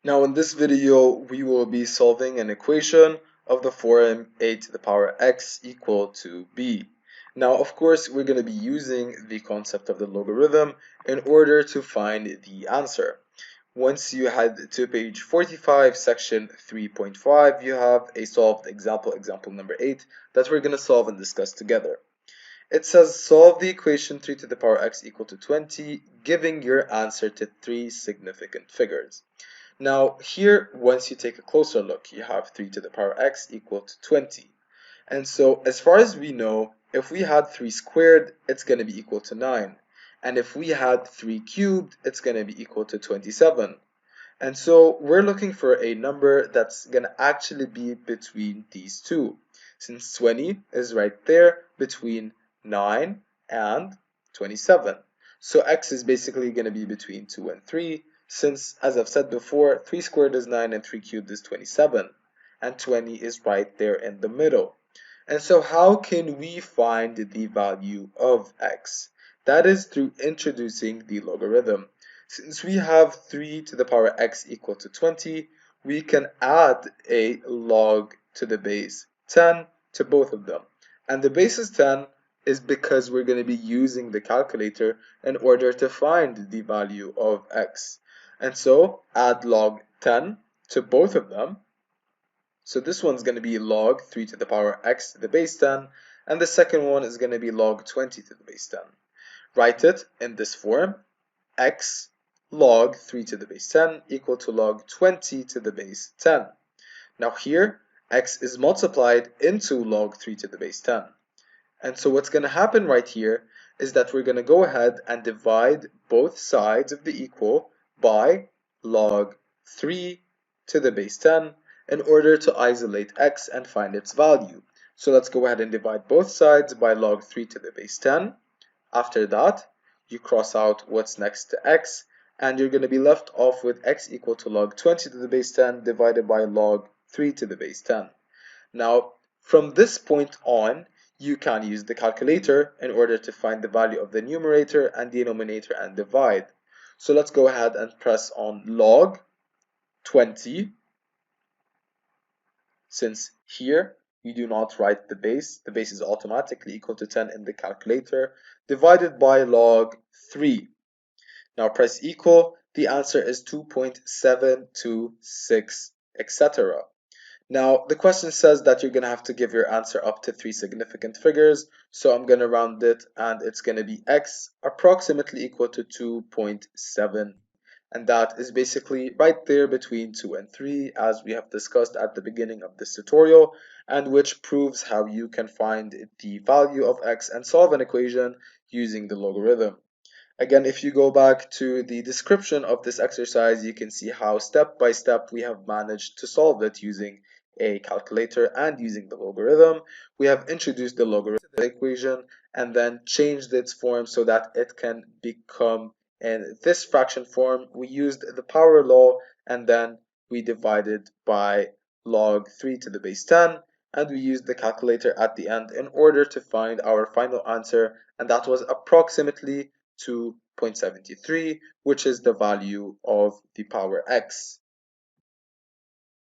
Now in this video, we will be solving an equation of the form a to the power x equal to b. Now, of course, we're going to be using the concept of the logarithm in order to find the answer. Once you head to page 45, section 3.5, you have a solved example number 8, that we're going to solve and discuss together. It says solve the equation 3 to the power x equal to 20, giving your answer to three significant figures. Now here, once you take a closer look, you have 3 to the power x equal to 20. And so as far as we know, if we had 3 squared, it's going to be equal to 9. And if we had 3 cubed, it's going to be equal to 27. And so we're looking for a number that's going to actually be between these two, since 20 is right there between 9 and 27. So x is basically going to be between 2 and 3, since, as I've said before, 3 squared is 9 and 3 cubed is 27, and 20 is right there in the middle. And so how can we find the value of x? That is through introducing the logarithm. Since we have 3 to the power x equal to 20, we can add a log to the base 10 to both of them. And the base is 10 is because we're going to be using the calculator in order to find the value of x. And so add log 10 to both of them. So this one's going to be log 3 to the power x to the base 10, and the second one is going to be log 20 to the base 10. Write it in this form: x log 3 to the base 10 equal to log 20 to the base 10. Now here, x is multiplied into log 3 to the base 10. And so what's going to happen right here is that we're going to go ahead and divide both sides of the equal by log 3 to the base 10 in order to isolate x and find its value. So let's go ahead and divide both sides by log 3 to the base 10. After that, you cross out what's next to x, and you're going to be left off with x equal to log 20 to the base 10 divided by log 3 to the base 10. Now, from this point on, you can use the calculator in order to find the value of the numerator and denominator and divide. So let's go ahead and press on log 20. Since here we do not write the base is automatically equal to 10 in the calculator, divided by log 3. Now press equal, the answer is 2.726, etc. Now the question says that you're going to have to give your answer up to three significant figures, so I'm going to round it, and it's going to be x approximately equal to 2.7. And that is basically right there between 2 and 3, as we have discussed at the beginning of this tutorial, and which proves how you can find the value of x and solve an equation using the logarithm. Again, if you go back to the description of this exercise, you can see how step by step we have managed to solve it using a calculator and using the logarithm. We have introduced the logarithm equation and then changed its form so that it can become in this fraction form. We used the power law, and then we divided by log 3 to the base 10, and we used the calculator at the end in order to find our final answer, and that was approximately 2.73, which is the value of the power x.